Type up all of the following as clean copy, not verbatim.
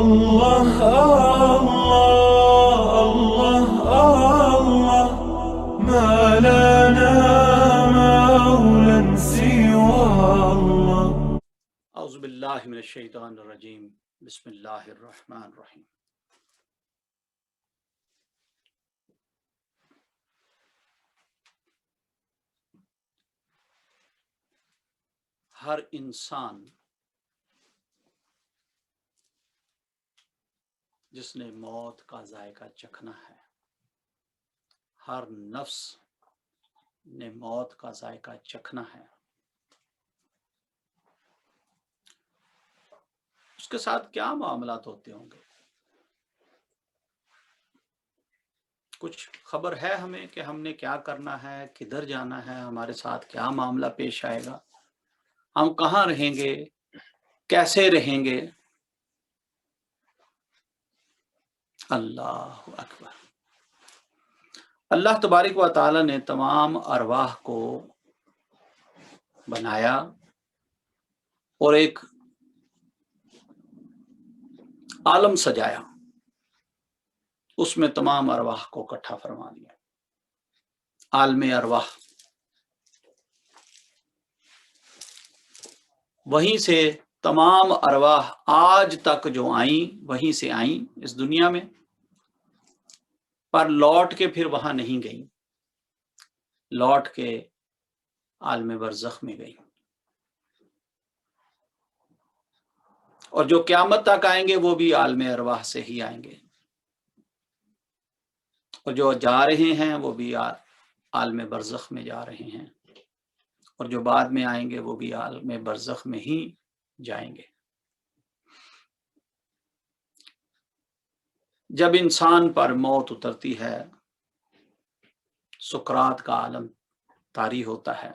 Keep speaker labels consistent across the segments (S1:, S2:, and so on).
S1: الله الله الله الله ما لنا مولى سوى الله.
S2: اعوذ باللہ من الشیطان الرجیم. بسم اللہ الرحمن الرحیم. ہر انسان جس نے موت کا ذائقہ چکھنا ہے، ہر نفس نے موت کا ذائقہ چکھنا ہے، اس کے ساتھ کیا معاملات ہوتے ہوں گے؟ کچھ خبر ہے ہمیں کہ ہم نے کیا کرنا ہے، کدھر جانا ہے، ہمارے ساتھ کیا معاملہ پیش آئے گا، ہم کہاں رہیں گے، کیسے رہیں گے؟ اللہ اکبر. اللہ تبارک و تعالی نے تمام ارواح کو بنایا اور ایک عالم سجایا، اس میں تمام ارواح کو اکٹھا فرما دیا. عالم ارواح، وہیں سے تمام ارواح آج تک جو آئیں وہیں سے آئیں اس دنیا میں، پر لوٹ کے پھر وہاں نہیں گئیں، لوٹ کے عالم برزخ میں گئیں. اور جو قیامت تک آئیں گے وہ بھی عالم ارواح سے ہی آئیں گے، اور جو جا رہے ہیں وہ بھی عالم برزخ میں جا رہے ہیں، اور جو بعد میں آئیں گے وہ بھی عالم برزخ میں ہی جائیں گے. جب انسان پر موت اترتی ہے، سکرات کا عالم طاری ہوتا ہے،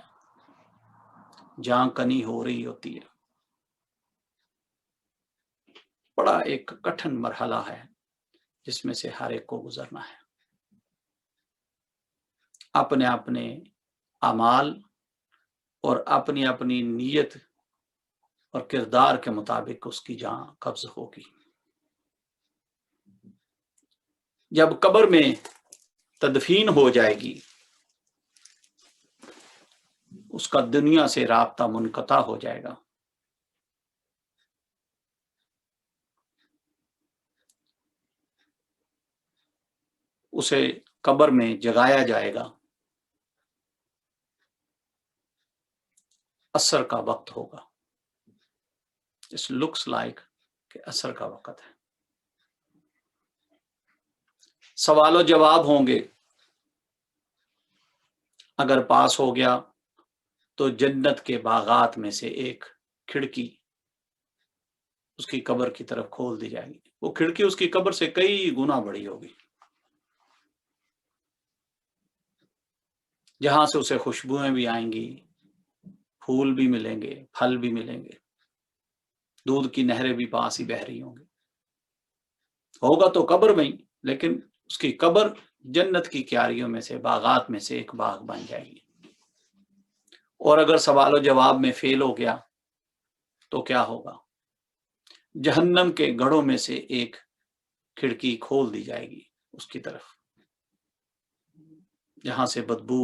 S2: جان کنی ہو رہی ہوتی ہے، بڑا ایک کٹھن مرحلہ ہے جس میں سے ہر ایک کو گزرنا ہے. اپنے اپنے اعمال اور اپنی اپنی نیت اور کردار کے مطابق اس کی جان قبض ہوگی. جب قبر میں تدفین ہو جائے گی، اس کا دنیا سے رابطہ منقطع ہو جائے گا. اسے قبر میں جگایا جائے گا. عصر کا وقت ہوگا. It looks like کہ عصر کا وقت ہے. سوال و جواب ہوں گے. اگر پاس ہو گیا تو جنت کے باغات میں سے ایک کھڑکی اس کی قبر کی طرف کھول دی جائے گی. وہ کھڑکی اس کی قبر سے کئی گنا بڑی ہوگی، جہاں سے اسے خوشبوئیں بھی آئیں گی، پھول بھی ملیں گے، پھل بھی ملیں گے، دودھ کی نہریں بھی پاس ہی بہہ رہی ہوں گی. ہوگا تو قبر میں، لیکن اس کی قبر جنت کی کیاریوں میں سے، باغات میں سے ایک باغ بن جائے گی. اور اگر سوال و جواب میں فیل ہو گیا تو کیا ہوگا؟ جہنم کے گڑھوں میں سے ایک کھڑکی کھول دی جائے گی اس کی طرف، جہاں سے بدبو،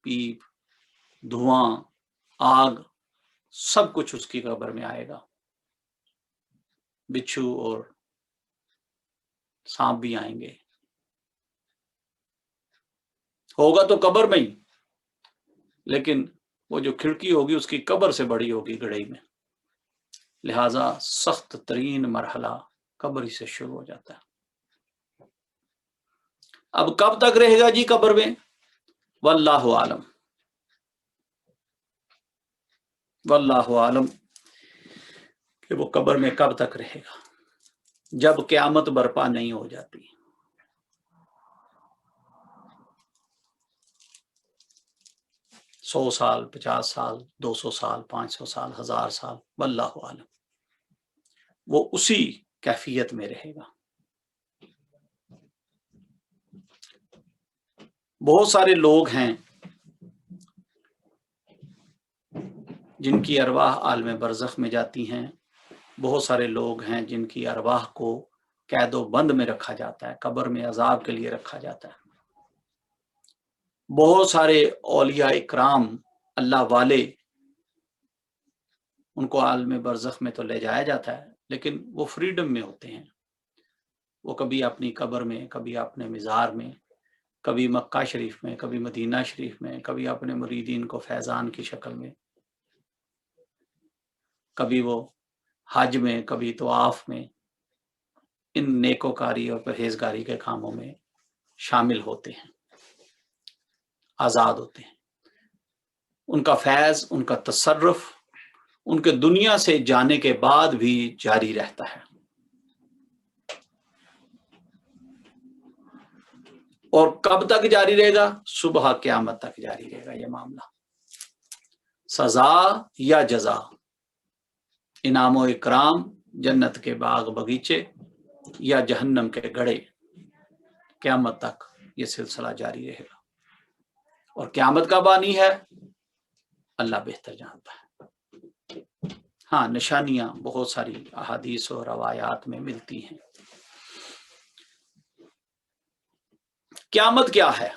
S2: پیپ، دھواں، آگ، سب کچھ اس کی قبر میں آئے گا. بچھو اور سانپ بھی آئیں گے. ہوگا تو قبر میں ہی، لیکن وہ جو کھڑکی ہوگی اس کی قبر سے بڑی ہوگی گڑھئی میں. لہذا سخت ترین مرحلہ قبر ہی سے شروع ہو جاتا ہے. اب کب تک رہے گا جی قبر میں؟ واللہ عالم، واللہ عالم کہ وہ قبر میں کب تک رہے گا، جب قیامت برپا نہیں ہو جاتی. 100 سال، 50 سال، 200 سال، 500 سال، 1000 سال، واللہ عالم، وہ اسی کیفیت میں رہے گا. بہت سارے لوگ ہیں جن کی ارواح عالم برزخ میں جاتی ہیں، بہت سارے لوگ ہیں جن کی ارواح کو قید و بند میں رکھا جاتا ہے، قبر میں عذاب کے لیے رکھا جاتا ہے۔ بہت سارے اولیاء اکرام اللہ والے، ان کو عالم برزخ میں تو لے جایا جاتا ہے، لیکن وہ فریڈم میں ہوتے ہیں۔ وہ کبھی اپنی قبر میں، کبھی اپنے مزار میں، کبھی مکہ شریف میں، کبھی مدینہ شریف میں، کبھی اپنے مریدین کو فیضان کی شکل میں، کبھی وہ حج میں، کبھی طواف میں، ان نیکوکاری اور پرہیزگاری کے کاموں میں شامل ہوتے ہیں، آزاد ہوتے ہیں۔ ان کا فیض، ان کا تصرف ان کے دنیا سے جانے کے بعد بھی جاری رہتا ہے، اور کب تک جاری رہے گا؟ صبح قیامت تک جاری رہے گا یہ معاملہ۔ سزا یا جزا، انعام و اکرام، جنت کے باغ بغیچے یا جہنم کے گڑھے، قیامت تک یہ سلسلہ جاری رہے گا۔ اور قیامت کا بانی ہے اللہ بہتر جانتا ہے۔ ہاں، نشانیاں بہت ساری احادیث اور روایات میں ملتی ہیں۔ قیامت کیا ہے؟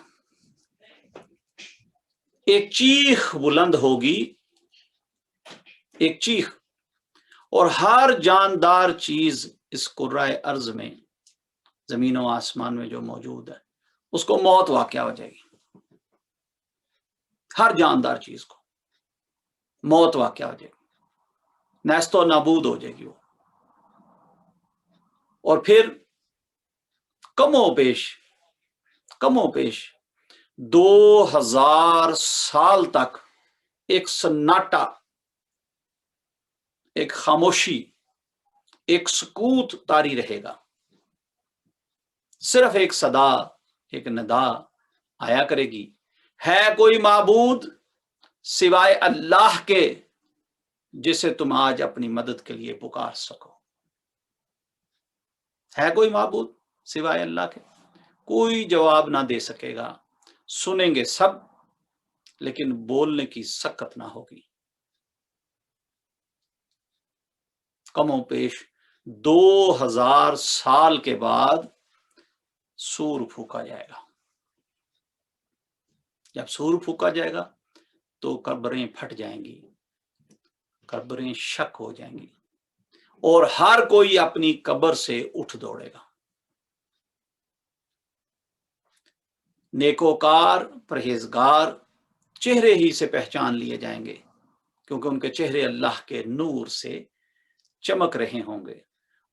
S2: ایک چیخ بلند ہوگی، ایک چیخ، اور ہر جاندار چیز اس کرۂ ارض میں، زمین و آسمان میں جو موجود ہے، اس کو موت واقع ہو جائے گی۔ ہر جاندار چیز کو موت واقع ہو جائے گی، نیست و نابود ہو جائے گی وہ۔ اور پھر کم و بیش 2000 سال تک ایک سناٹا، ایک خاموشی، ایک سکوت طاری رہے گا۔ صرف ایک صدا، ایک ندا آیا کرے گی، ہے کوئی معبود سوائے اللہ کے جسے تم آج اپنی مدد کے لیے پکار سکو؟ ہے کوئی معبود سوائے اللہ کے؟ کوئی جواب نہ دے سکے گا۔ سنیں گے سب، لیکن بولنے کی سکت نہ ہوگی۔ کم و پیش 2000 سال کے بعد سور پھونکا جائے گا۔ جب سور پھونکا جائے گا تو قبریں پھٹ جائیں گی، قبریں شک ہو جائیں گی، اور ہر کوئی اپنی قبر سے اٹھ دوڑے گا۔ نیکوکار، پرہیزگار چہرے ہی سے پہچان لیے جائیں گے، کیونکہ ان کے چہرے اللہ کے نور سے چمک رہے ہوں گے،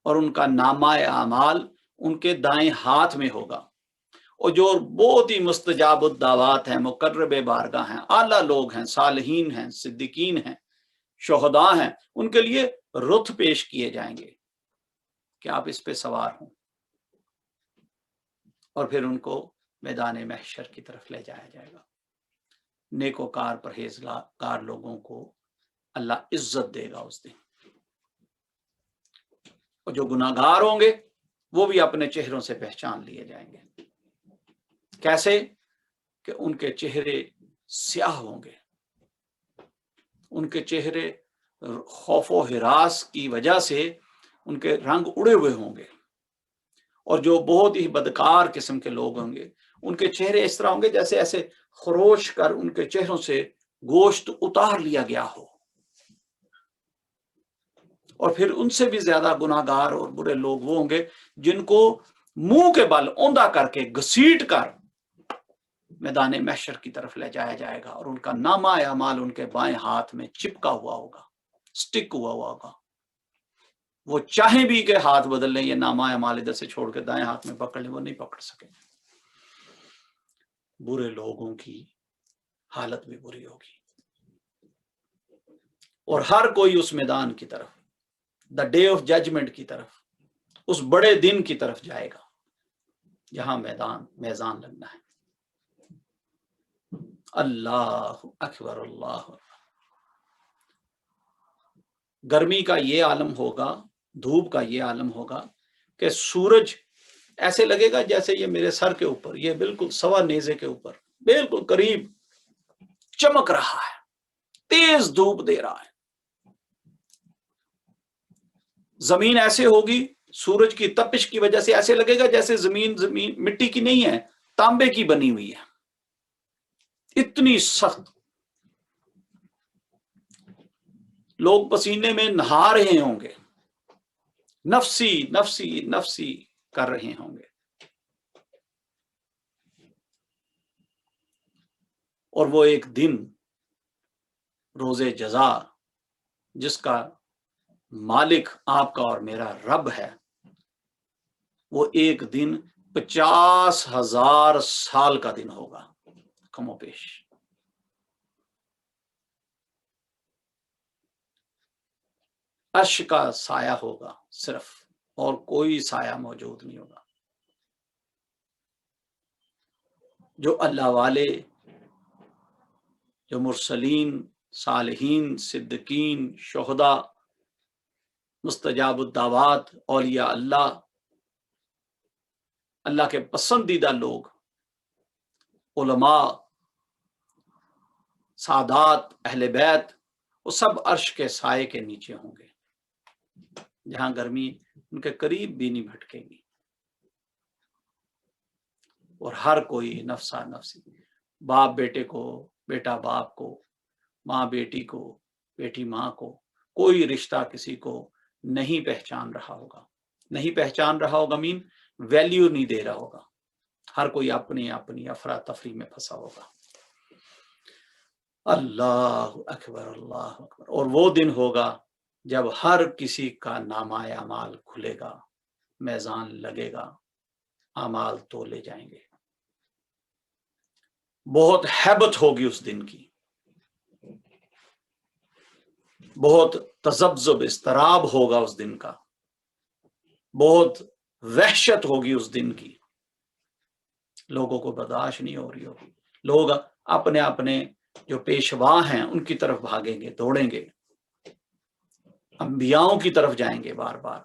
S2: اور ان کا نامہ اعمال ان کے دائیں ہاتھ میں ہوگا۔ اور جو بہت ہی مستجاب الدعوات ہیں، مقرب بارگاہ ہیں، اعلیٰ لوگ ہیں، صالحین ہیں، صدیقین ہیں، شہداء ہیں، ان کے لیے رتھ پیش کیے جائیں گے کہ آپ اس پہ سوار ہوں، اور پھر ان کو میدان محشر کی طرف لے جایا جائے گا۔ نیکوکار، پرہیزگار لوگوں کو اللہ عزت دے گا اس دن، اور جو گناہگار ہوں گے وہ بھی اپنے چہروں سے پہچان لیے جائیں گے۔ کیسے؟ کہ ان کے چہرے سیاہ ہوں گے، ان کے چہرے خوف و ہراس کی وجہ سے ان کے رنگ اڑے ہوئے ہوں گے، اور جو بہت ہی بدکار قسم کے لوگ ہوں گے ان کے چہرے اس طرح ہوں گے جیسے ایسے خروش کر ان کے چہروں سے گوشت اتار لیا گیا ہو۔ اور پھر ان سے بھی زیادہ گناہگار اور برے لوگ وہ ہوں گے جن کو منہ کے بل اوندا کر کے گھسیٹ کر میدان محشر کی طرف لے جایا جائے گا، اور ان کا نامہ اعمال ان کے بائیں ہاتھ میں چپکا ہوا ہوگا، سٹک ہوا ہوگا۔ وہ چاہیں بھی کہ ہاتھ بدل لیں، یہ نامہ اعمال ادھر سے چھوڑ کے دائیں ہاتھ میں پکڑ لیں، وہ نہیں پکڑ سکیں۔ برے لوگوں کی حالت بھی بری ہوگی، اور ہر کوئی اس میدان کی طرف، دا ڈے آف ججمنٹ کی طرف، اس بڑے دن کی طرف جائے گا جہاں میزان لگنا ہے۔ اللہ اکبر، اللہ اکبر۔ گرمی کا یہ عالم ہوگا، دھوپ کا یہ عالم ہوگا کہ سورج ایسے لگے گا جیسے یہ میرے سر کے اوپر، یہ بالکل سوا نیزے کے اوپر بالکل قریب چمک رہا ہے، تیز دھوپ دے رہا ہے۔ زمین ایسے ہوگی سورج کی تپش کی وجہ سے ایسے لگے گا جیسے زمین مٹی کی نہیں ہے، تانبے کی بنی ہوئی ہے، اتنی سخت. لوگ پسینے میں نہا رہے ہوں گے، نفسی نفسی نفسی کر رہے ہوں گے، اور وہ ایک دن روز جزا جس کا مالک آپ کا اور میرا رب ہے، وہ ایک دن 50,000 سال کا دن ہوگا کم و بیش. عرش کا سایہ ہوگا صرف، اور کوئی سایہ موجود نہیں ہوگا. جو اللہ والے، جو مرسلین، صالحین، صدیقین، شہداء، مستجاب الدعوات، اولیاء اللہ، اللہ کے پسندیدہ لوگ، علماء، سادات، اہل بیت، وہ سب عرش کے سائے کے نیچے ہوں گے، جہاں گرمی ان کے قریب بھی نہیں بھٹکے گی. اور ہر کوئی نفسا نفسی، باپ بیٹے کو، بیٹا باپ کو، ماں بیٹی کو، بیٹی ماں کو، کوئی رشتہ کسی کو نہیں پہچان رہا ہوگا. نہیں پہچان رہا ہوگا مین ویلیو نہیں دے رہا ہوگا. ہر کوئی اپنی اپنی افراتفری میں پھنسا ہوگا. اللہ اکبر، اللہ اکبر. اور وہ دن ہوگا جب ہر کسی کا نامہ اعمال کھلے گا، میزان لگے گا، اعمال تولے جائیں گے. بہت ہیبت ہوگی اس دن کی، بہت تذبذب اضطراب ہوگا اس دن کا، بہت وحشت ہوگی اس دن کی. لوگوں کو برداشت نہیں ہو رہی ہوگی. لوگ اپنے اپنے جو پیشوا ہیں ان کی طرف بھاگیں گے، دوڑیں گے، انبیاؤں کی طرف جائیں گے بار بار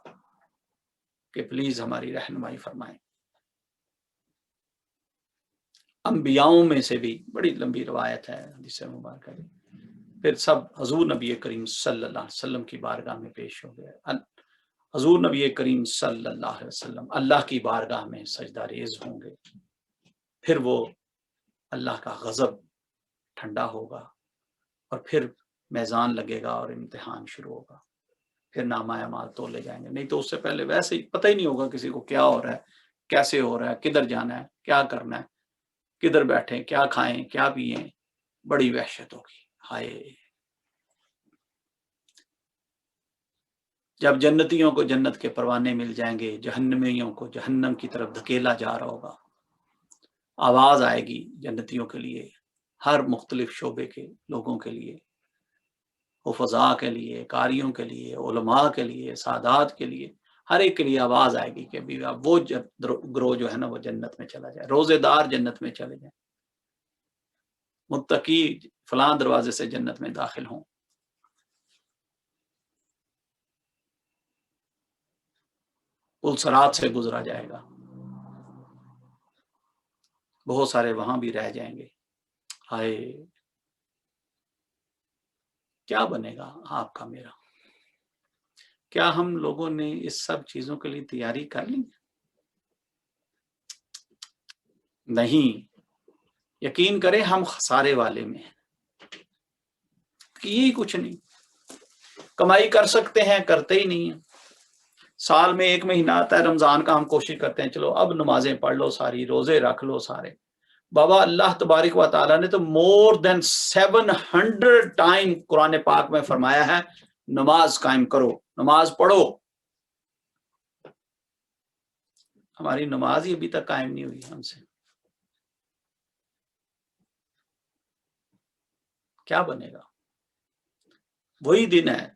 S2: کہ پلیز ہماری رہنمائی فرمائیں. انبیاؤں میں سے بھی بڑی لمبی روایت ہے حدیث مبارکہ کی. پھر سب حضور نبی کریم صلی اللہ علیہ وسلم کی بارگاہ میں پیش ہو گئے. حضور نبی کریم صلی اللہ علیہ وسلم اللہ کی بارگاہ میں سجدہ ریز ہوں گے. پھر وہ اللہ کا غضب ٹھنڈا ہوگا، اور پھر میزان لگے گا اور امتحان شروع ہوگا. پھر نامہ اعمال تولے جائیں گے. نہیں تو اس سے پہلے ویسے ہی پتہ ہی نہیں ہوگا کسی کو کیا ہو رہا ہے، کیسے ہو رہا ہے، کدھر جانا ہے، کیا کرنا ہے، کدھر بیٹھیں، کیا کھائیں، کیا پیئیں. بڑی وحشت ہوگی. ہائے، جب جنتیوں کو جنت کے پروانے مل جائیں گے، جہنمیوں کو جہنم کی طرف دھکیلا جا رہا ہوگا. آواز آئے گی جنتیوں کے لیے، ہر مختلف شعبے کے لوگوں کے لیے، حفظاء کے لیے، قاریوں کے لیے، علماء کے لیے، سادات کے لیے، ہر ایک کے لیے آواز آئے گی کہ اب وہ گروہ جو ہے نا وہ جنت میں چلا جائے، روزے دار جنت میں چلے جائیں، متقی فلاں دروازے سے جنت میں داخل ہوں. پل صراط سے گزرا جائے گا، بہت سارے وہاں بھی رہ جائیں گے. ہائے، کیا بنے گا آپ کا میرا؟ کیا ہم لوگوں نے اس سب چیزوں کے لیے تیاری کر لی؟ نہیں. یقین کریں ہم خسارے والے میں ہیں، یہی کچھ نہیں. کمائی کر سکتے ہیں، کرتے ہی نہیں ہیں. سال میں ایک مہینہ آتا ہے رمضان کا، ہم کوشش کرتے ہیں چلو اب نمازیں پڑھ لو ساری، روزے رکھ لو سارے. بابا اللہ تبارک و تعالیٰ نے تو مور دین 700 ٹائم قرآن پاک میں فرمایا ہے نماز قائم کرو، نماز پڑھو. ہماری نماز ہی ابھی تک قائم نہیں ہوئی ہم سے. کیا بنے گا؟ وہی دن ہے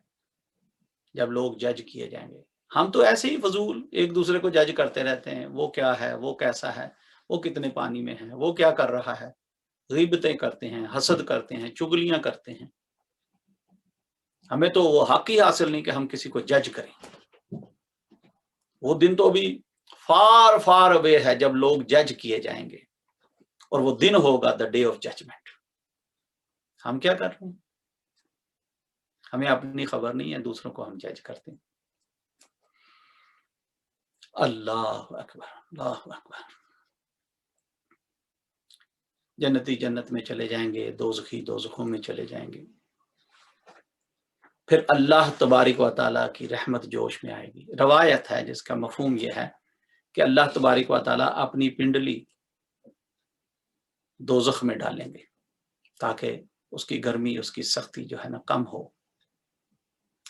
S2: جب لوگ جج کیے جائیں گے. ہم تو ایسے ہی فضول ایک دوسرے کو جج کرتے رہتے ہیں، وہ کیا ہے، وہ کیسا ہے، وہ کتنے پانی میں ہے، وہ کیا کر رہا ہے. غیبتیں کرتے ہیں، حسد کرتے ہیں، چگلیاں کرتے ہیں. ہمیں تو وہ حق ہی حاصل نہیں کہ ہم کسی کو جج کریں. وہ دن تو ابھی فار فار اوے ہے جب لوگ جج کیے جائیں گے، اور وہ دن ہوگا دا ڈے آف ججمنٹ. ہم کیا کر رہے ہیں؟ ہمیں اپنی خبر نہیں ہے، دوسروں کو ہم جج کرتے ہیں. اللہ اکبر، اللہ اکبر۔ جنتی جنت میں چلے جائیں گے، دوزخی دوزخوں میں چلے جائیں گے۔ پھر اللہ تبارک و تعالیٰ کی رحمت جوش میں آئے گی۔ روایت ہے جس کا مفہوم یہ ہے کہ اللہ تبارک و تعالیٰ اپنی پنڈلی دوزخ میں ڈالیں گے تاکہ اس کی گرمی، اس کی سختی جو ہے نا کم ہو۔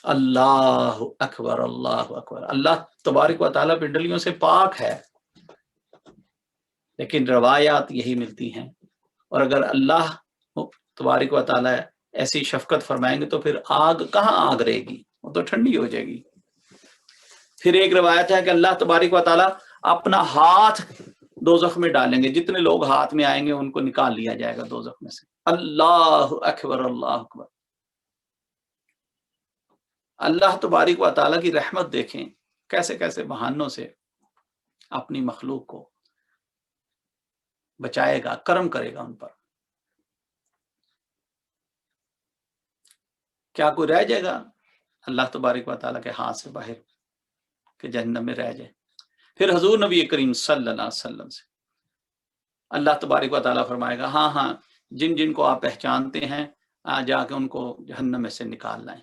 S2: اللہ اکبر، اللہ اکبر۔ اللہ تبارک و تعالیٰ پنڈلیوں سے پاک ہے، لیکن روایات یہی ملتی ہیں۔ اور اگر اللہ تبارک و تعالیٰ ایسی شفقت فرمائیں گے تو پھر آگ کہاں آگ رہے گی، وہ تو ٹھنڈی ہو جائے گی۔ پھر ایک روایت ہے کہ اللہ تبارک و تعالیٰ اپنا ہاتھ دوزخ میں ڈالیں گے، جتنے لوگ ہاتھ میں آئیں گے ان کو نکال لیا جائے گا دوزخ میں سے۔ اللہ اکبر، اللہ اکبر۔ اللہ تبارک و تعالیٰ کی رحمت دیکھیں، کیسے کیسے بہانوں سے اپنی مخلوق کو بچائے گا، کرم کرے گا ان پر۔ کیا کوئی رہ جائے گا اللہ تبارک و تعالیٰ کے ہاتھ سے باہر کہ جہنم میں رہ جائے؟ پھر حضور نبی کریم صلی اللہ علیہ وسلم سے اللہ تبارک و تعالیٰ فرمائے گا، ہاں ہاں جن جن کو آپ پہچانتے ہیں جا کے ان کو جہنم میں سے نکال لائیں۔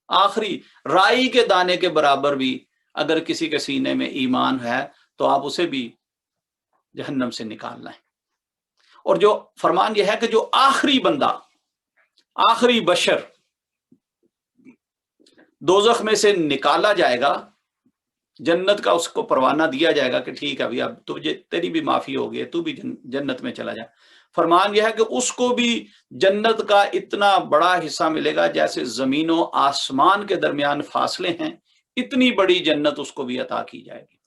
S2: آخری رائی کے دانے کے برابر بھی اگر کسی کے سینے میں ایمان ہے تو آپ اسے بھی جہنم سے نکال لائیں۔ اور جو فرمان یہ ہے کہ جو آخری بندہ، آخری بشر دوزخ میں سے نکالا جائے گا، جنت کا اس کو پروانہ دیا جائے گا کہ ٹھیک ہے ابھی اب تجھے تیری بھی معافی ہو گئی ہے، تو بھی جنت میں چلا جائے۔ فرمان یہ ہے کہ اس کو بھی جنت کا اتنا بڑا حصہ ملے گا جیسے زمین و آسمان کے درمیان فاصلے ہیں، اتنی بڑی جنت اس کو بھی عطا کی جائے گی۔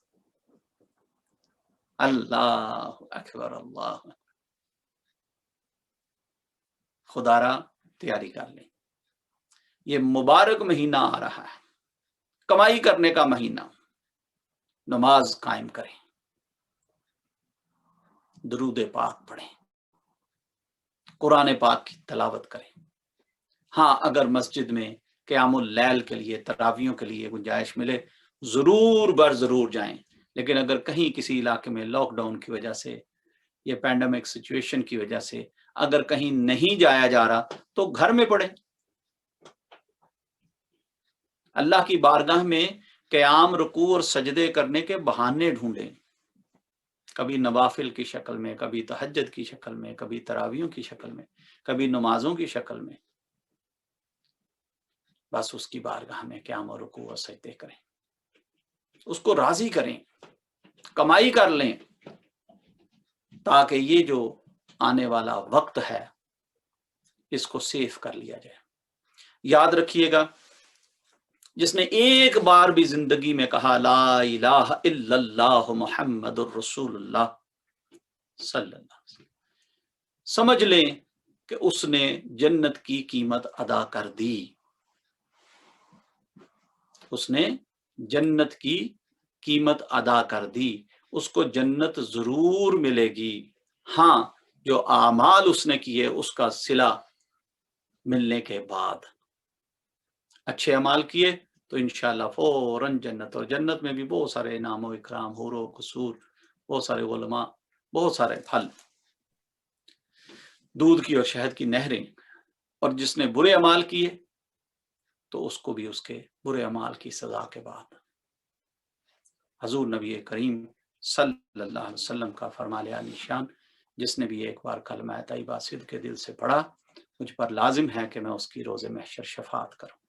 S2: اللہ اکبر، اللہ اکبر۔ خدا را تیاری کر لیں، یہ مبارک مہینہ آ رہا ہے، کمائی کرنے کا مہینہ۔ نماز قائم کریں، درود پاک پڑھیں، قرآن پاک کی تلاوت کریں۔ ہاں اگر مسجد میں قیام اللیل کے لیے، تراویحوں کے لیے گنجائش ملے ضرور بر ضرور جائیں، لیکن اگر کہیں کسی علاقے میں لاک ڈاؤن کی وجہ سے، یہ پینڈیمک سچویشن کی وجہ سے اگر کہیں نہیں جایا جا رہا تو گھر میں پڑھیں۔ اللہ کی بارگاہ میں قیام، رکوع اور سجدے کرنے کے بہانے ڈھونڈیں، کبھی نوافل کی شکل میں، کبھی تہجد کی شکل میں، کبھی تراویحوں کی شکل میں، کبھی نمازوں کی شکل میں۔ بس اس کی بارگاہ میں قیام اور رکوع اور سجدے کریں، اس کو راضی کریں، کمائی کر لیں تاکہ یہ جو آنے والا وقت ہے اس کو سیف کر لیا جائے۔ یاد رکھیے گا، جس نے ایک بار بھی زندگی میں کہا لا الہ الا اللہ محمد الرسول اللہ صلی اللہ علیہ وسلم، سمجھ لیں کہ اس نے جنت کی قیمت ادا کر دی، اس نے جنت کی قیمت ادا کر دی، اس کو جنت ضرور ملے گی۔ ہاں جو اعمال اس نے کیے اس کا صلہ ملنے کے بعد، اچھے اعمال کیے تو انشاءاللہ فوراً جنت، اور جنت میں بھی بہت سارے انعام و اکرام، حور و قصور، بہت سارے علماء، بہت سارے پھل، دودھ کی اور شہد کی نہریں۔ اور جس نے برے اعمال کیے تو اس کو بھی اس کے برے اعمال کی سزا کے بعد۔ حضور نبی کریم صلی اللہ علیہ وسلم کا فرمان عالی شان، جس نے بھی ایک بار کلمہ طیبہ صدق کے دل سے پڑھا، مجھ پر لازم ہے کہ میں اس کی روز محشر شفاعت کروں۔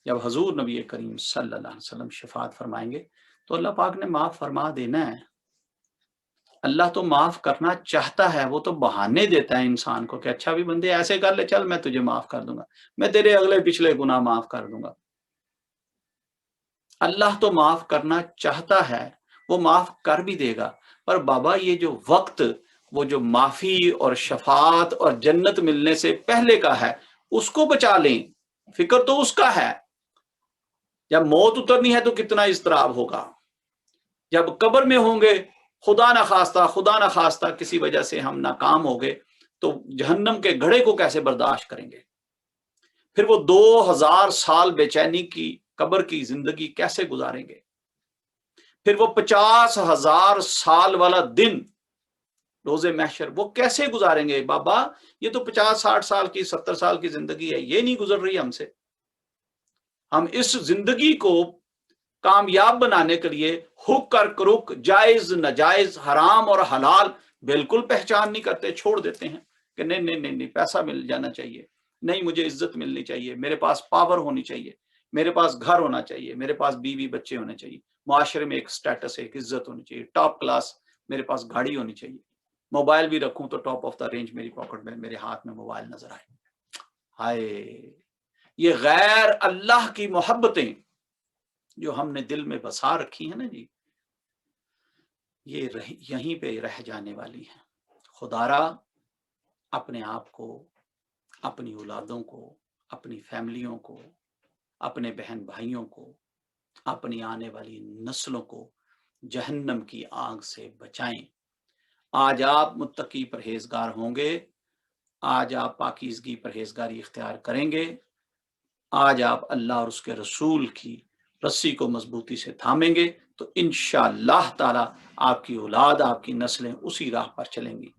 S2: جب حضور نبی کریم صلی اللہ علیہ وسلم شفاعت فرمائیں گے تو اللہ پاک نے معاف فرما دینا ہے۔ اللہ تو معاف کرنا چاہتا ہے، وہ تو بہانے دیتا ہے انسان کو کہ اچھا بھی بندے ایسے کر لے، چل میں تجھے معاف کر دوں گا، میں تیرے اگلے پچھلے گناہ معاف کر دوں گا۔ اللہ تو معاف کرنا چاہتا ہے، وہ معاف کر بھی دے گا، پر بابا یہ جو وقت، وہ جو معافی اور شفاعت اور جنت ملنے سے پہلے کا ہے، اس کو بچا لیں، فکر تو اس کا ہے۔ جب موت اترنی ہے تو کتنا اضطراب ہوگا، جب قبر میں ہوں گے، خدا نہ خواستہ کسی وجہ سے ہم ناکام ہو گئے تو جہنم کے گھڑے کو کیسے برداشت کریں گے؟ پھر وہ 2000 سال بے چینی کی قبر کی زندگی کیسے گزاریں گے؟ پھر وہ 50,000 سال والا دن روز محشر وہ کیسے گزاریں گے؟ بابا یہ تو 50-60 سال کی 70 سال کی زندگی ہے، یہ نہیں گزر رہی ہم سے۔ ہم اس زندگی کو کامیاب بنانے کے لیے حق اور کرک، جائز ناجائز، حرام اور حلال بالکل پہچان نہیں کرتے، چھوڑ دیتے ہیں کہ نہیں نہیں نہیں نہیں، پیسہ مل جانا چاہیے، نہیں مجھے عزت ملنی چاہیے، میرے پاس پاور ہونی چاہیے، میرے پاس گھر ہونا چاہیے، میرے پاس بیوی بچے ہونے چاہیے، معاشرے میں ایک سٹیٹس ہے، ایک عزت ہونی چاہیے، ٹاپ کلاس میرے پاس گاڑی ہونی چاہیے، موبائل بھی رکھوں تو ٹاپ آف دا رینج میری پاکٹ میں، میرے ہاتھ میں موبائل نظر آئے۔ ہائے، یہ غیر اللہ کی محبتیں جو ہم نے دل میں بسا رکھی ہیں نا جی، یہ یہیں پہ رہ جانے والی ہیں۔ خدارا اپنے آپ کو، اپنی اولادوں کو، اپنی فیملیوں کو، اپنے بہن بھائیوں کو، اپنی آنے والی نسلوں کو جہنم کی آگ سے بچائیں۔ آج آپ متقی پرہیزگار ہوں گے، آج آپ پاکیزگی پرہیزگاری اختیار کریں گے، آج آپ اللہ اور اس کے رسول کی رسی کو مضبوطی سے تھامیں گے تو انشاءاللہ تعالی آپ کی اولاد، آپ کی نسلیں اسی راہ پر چلیں گی،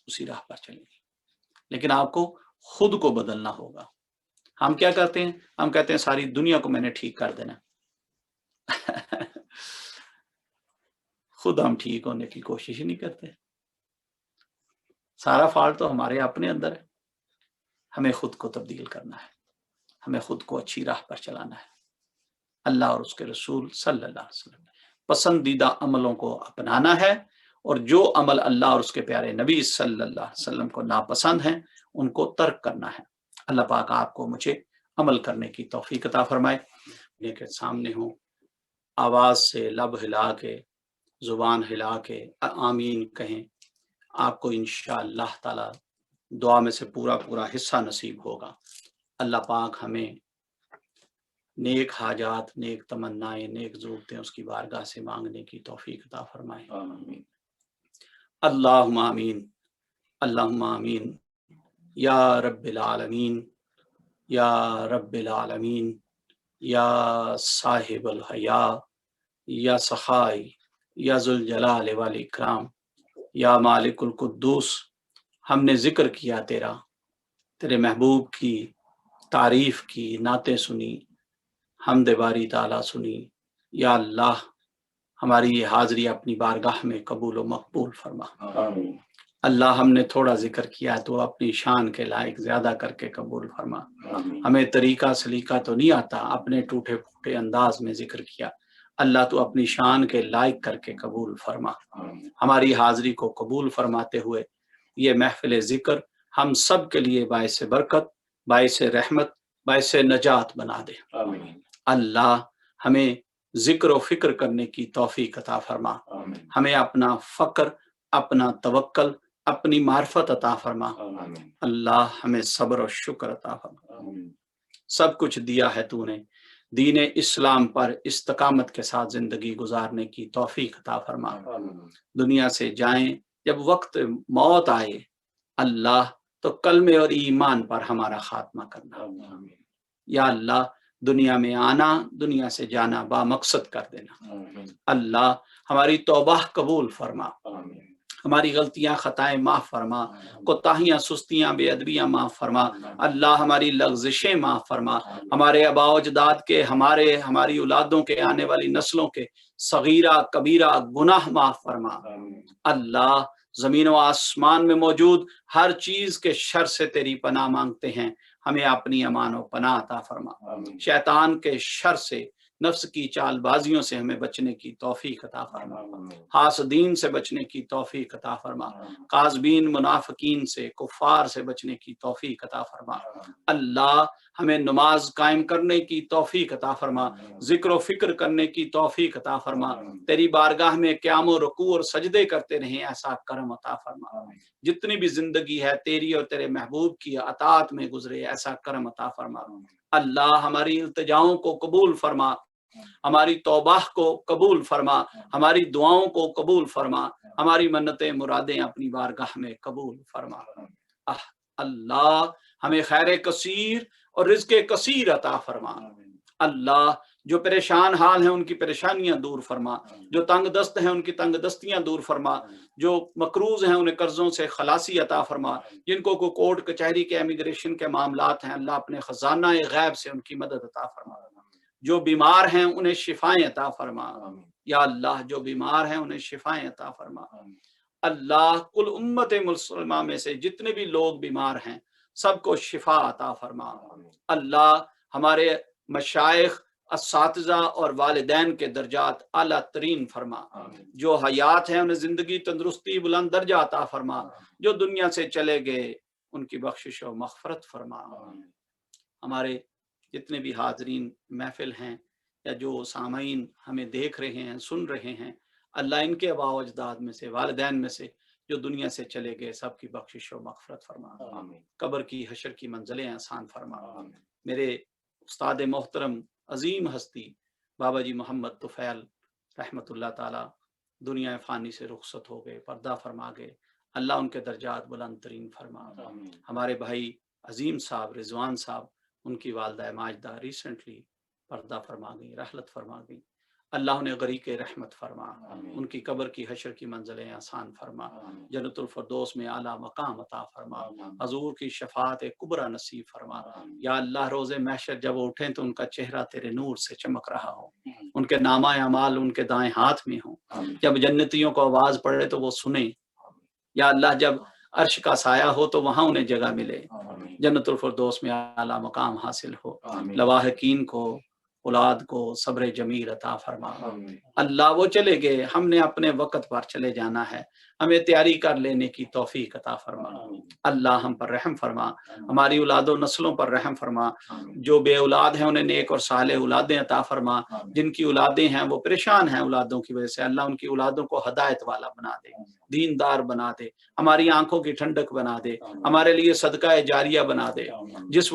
S2: اسی راہ پر چلیں گی۔ لیکن آپ کو خود کو بدلنا ہوگا۔ ہم کیا کرتے ہیں؟ ہم کہتے ہیں ساری دنیا کو میں نے ٹھیک کر دینا۔ خود ہم ٹھیک ہونے کی کوشش ہی نہیں کرتے۔ سارا فالٹ تو ہمارے اپنے اندر ہے۔ ہمیں خود کو تبدیل کرنا ہے، ہمیں خود کو اچھی راہ پر چلانا ہے، اللہ اور اس کے رسول صلی اللہ علیہ وسلم پسندیدہ عملوں کو اپنانا ہے، اور جو عمل اللہ اور اس کے پیارے نبی صلی اللہ علیہ وسلم کو ناپسند ہیں ان کو ترک کرنا ہے۔ اللہ پاک آپ کو مجھے عمل کرنے کی توفیق عطا فرمائے۔ لیکن سامنے ہوں، آواز سے لب ہلا کے، زبان ہلا کے آمین کہیں، آپ کو انشاءاللہ تعالی دعا میں سے پورا حصہ نصیب ہوگا۔ اللہ پاک ہمیں نیک حاجات، نیک تمنائیں، نیک ضرورتیں اس کی بارگاہ سے مانگنے کی توفیق عطا فرمائے۔ آمین، اللہم آمین، اللہم آمین، یا رب العالمین، یا رب العالمین، یا صاحب الحیا، یا سخائی، یا ذوالجلال والاکرام، یا مالک القدوس۔ ہم نے ذکر کیا تیرا، تیرے محبوب کی تعریف کی، نعتیں سنی، حمد باری تعالیٰ سنی۔ یا اللہ ہماری یہ حاضری اپنی بارگاہ میں قبول و مقبول فرما۔ آمین۔ اللہ ہم نے تھوڑا ذکر کیا تو اپنی شان کے لائق زیادہ کر کے قبول فرما۔ آمین۔ ہمیں طریقہ سلیقہ تو نہیں آتا، اپنے ٹوٹے پھوٹے انداز میں ذکر کیا، اللہ تو اپنی شان کے لائق کر کے قبول فرما۔ آمین۔ ہماری حاضری کو قبول فرماتے ہوئے یہ محفل ذکر ہم سب کے لیے باعث برکت، باعث رحمت، باعث نجات بنا دے۔ آمین۔ اللہ ہمیں ذکر و فکر کرنے کی توفیق عطا فرما۔ آمین۔ ہمیں اپنا فقر، اپنا توکل، اپنی معرفت عطا فرما۔ آمین۔ اللہ ہمیں صبر و شکر عطا فرما۔ آمین۔ سب کچھ دیا ہے تو نے، دین اسلام پر استقامت کے ساتھ زندگی گزارنے کی توفیق عطا فرما۔ آمین۔ دنیا سے جائیں جب وقت موت آئے اللہ تو کلمے اور ایمان پر ہمارا خاتمہ کرنا۔ آمین۔ یا اللہ دنیا میں آنا، دنیا سے جانا با مقصد کر دینا۔ آمین۔ اللہ ہماری توبہ قبول فرما۔ آمین۔ ہماری غلطیاں خطائیں معاف فرما، کوتاہیاں سستیاں بے ادبیاں معاف فرما۔ اللہ ہماری لغزشیں معاف فرما، ہمارے آباء و اجداد کے، ہماری اولادوں کے، آنے والی نسلوں کے صغیرہ کبیرہ گناہ معاف فرما۔ اللہ زمین و آسمان میں موجود ہر چیز کے شر سے تیری پناہ مانگتے ہیں، ہمیں اپنی امان و پناہ عطا فرما۔ شیطان کے شر سے، نفس کی چال بازیوں سے ہمیں بچنے کی توفیق عطا فرما، حاسدین سے بچنے کی توفیق عطا فرما، کاذبین منافقین سے، کفار سے بچنے کی توفیق عطا فرما۔ اللہ ہمیں نماز قائم کرنے کی توفیق عطا فرما، ذکر و فکر کرنے کی توفیق عطا فرما، تیری بارگاہ میں قیام و رکوع اور سجدے کرتے رہیں، ایسا کرم عطا فرما۔ جتنی بھی زندگی ہے تیری اور تیرے محبوب کی اطاعت میں گزرے، ایسا کرم عطا فرما۔ اللہ ہماری التجاؤں کو قبول فرما، ہماری توبہ کو قبول فرما، ہماری دعاؤں کو قبول فرما، ہماری منتیں مرادیں اپنی بارگاہ میں قبول فرما۔ اللہ ہمیں خیر کثیر اور رزق کثیر عطا فرما۔ اللہ جو پریشان حال ہیں ان کی پریشانیاں دور فرما، جو تنگ دست ہیں ان کی تنگ دستیاں دور فرما، جو مقروض ہیں انہیں قرضوں سے خلاصی عطا فرما، جن کو کوئی کورٹ کچہری کے امیگریشن کے معاملات ہیں اللہ اپنے خزانہ غیب سے ان کی مدد عطا فرما، جو بیمار ہیں انہیں شفائیں عطا فرما، یا اللہ جو بیمار ہیں انہیں شفائیں عطا فرما، اللہ کل امت مسلمہ میں سے جتنے بھی لوگ بیمار ہیں سب کو شفا عطا فرما، اللہ ہمارے مشائخ، اساتذہ اور والدین کے درجات اعلیٰ ترین فرما، جو حیات ہیں انہیں زندگی تندرستی بلند درجہ عطا فرما، جو دنیا سے چلے گئے ان کی بخشش و مغفرت فرما، ہمارے جتنے بھی حاضرین محفل ہیں یا جو سامعین ہمیں دیکھ رہے ہیں سن رہے ہیں، اللہ ان کے آباء و اجداد میں سے والدین میں سے جو دنیا سے چلے گئے سب کی بخشش و مغفرت فرما، قبر کی حشر کی منزلیں آسان فرما۔ میرے استاد محترم عظیم ہستی بابا جی محمد طفیل رحمت اللہ تعالی دنیا فانی سے رخصت ہو گئے، پردہ فرما گئے، اللہ ان کے درجات بلند ترین فرما۔ ہمارے بھائی عظیم صاحب رضوان صاحب، ان کی والدہ ماجدہ ریسنٹلی پردہ فرما گئی، رحلت فرما گئی، اللہ انہیں غریق رحمت فرما، ان کی قبر کی حشر کی منزلیں آسان فرما، جنت الفردوس میں اعلیٰ مقام عطا فرما، حضور کی شفاعت کبریٰ نصیب فرما، یا اللہ روز محشر جب وہ اٹھیں تو ان کا چہرہ تیرے نور سے چمک رہا ہو، ان کے نامہ اعمال ان کے دائیں ہاتھ میں ہوں، جب جنتیوں کو آواز پڑے تو وہ سنیں، یا اللہ جب عرش کا سایہ ہو تو وہاں انہیں جگہ ملے، جنت الفردوس میں اعلیٰ مقام حاصل ہو، لواحقین کو اولاد کو صبر جمیل عطا فرما۔ اللہ وہ چلے گئے، ہم نے اپنے وقت پر چلے جانا ہے، ہمیں تیاری کر لینے کی توفیق عطا فرما، اللہ ہم پر رحم فرما، ہماری اولاد و نسلوں پر رحم فرما، جو بے اولاد ہیں انہیں نیک اور صالح اولادیں عطا فرما، جن کی اولادیں ہیں وہ پریشان ہیں اولادوں کی وجہ سے، اللہ ان کی اولادوں کو ہدایت والا بنا دے، دیندار بنا دے، ہماری آنکھوں کی ٹھنڈک بنا دے، ہمارے لیے صدقہ جاریہ بنا دے، جس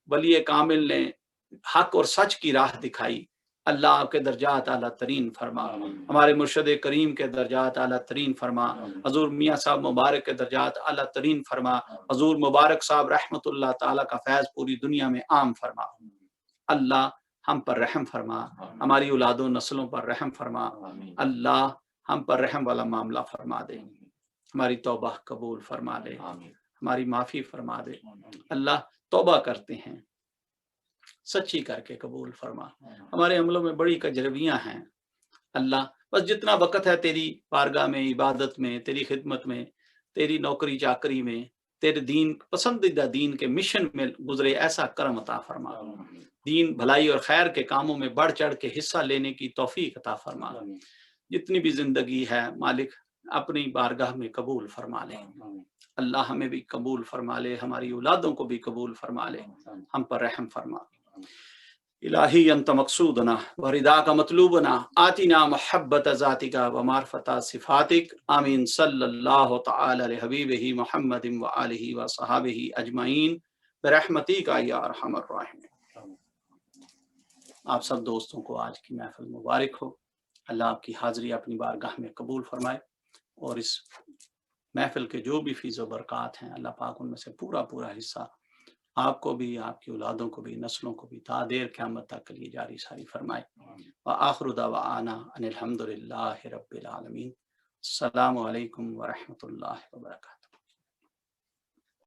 S2: ولی کامل نے حق اور سچ کی راہ دکھائی، اللہ آپ کے درجات اعلیٰ ترین فرما، ہمارے مرشد کریم کے درجات اعلیٰ ترین فرما، حضور میاں صاحب مبارک کے درجات اعلیٰ ترین فرما، حضور مبارک صاحب رحمت اللہ تعالیٰ کا فیض پوری دنیا میں عام فرما، اللہ ہم پر رحم فرما، ہماری اولاد و نسلوں پر رحم فرما، اللہ ہم پر رحم والا معاملہ فرما دے، ہماری توبہ قبول فرما لے، ہماری معافی فرما دے، اللہ توبہ کرتے ہیں سچی کر کے قبول فرما، ہمارے عملوں میں بڑی کجرویاں ہیں، اللہ بس جتنا وقت ہے تیری بارگاہ میں، عبادت میں، تیری خدمت میں، تیری نوکری چاکری میں، تیرے دین پسندیدہ دین کے مشن میں گزرے، ایسا کرم عطا فرما، دین بھلائی اور خیر کے کاموں میں بڑھ چڑھ کے حصہ لینے کی توفیق عطا فرما، جتنی بھی زندگی ہے مالک اپنی بارگاہ میں قبول فرما لے، اللہ ہمیں بھی قبول فرما لے، ہماری اولادوں کو بھی قبول فرما لے، ہم پر رحم فرما۔ الہی انت مقصودنا ورداک مطلوبنا، آتنا محبت ذاتک ومعرفت صفاتک، آمین صلی اللہ تعالی علی حبیبہ محمد وآلہ وصحابہ اجمعین برحمتک یا ارحم الراحمین۔ آپ سب دوستوں کو آج کی محفل مبارک ہو، اللہ آپ کی حاضری اپنی بارگاہ میں قبول فرمائے، اور اس محفل کے جو بھی فیض و برکات ہیں اللہ پاک ان میں سے پورا حصہ آپ کو بھی، آپ کی اولادوں کو بھی، نسلوں کو بھی تا دیر قیامت تک کے لیے جاری ساری فرمائے۔ وآخر دعوانا ان الحمد للہ رب العالمین۔ السلام علیکم ورحمۃ اللہ وبرکاتہ۔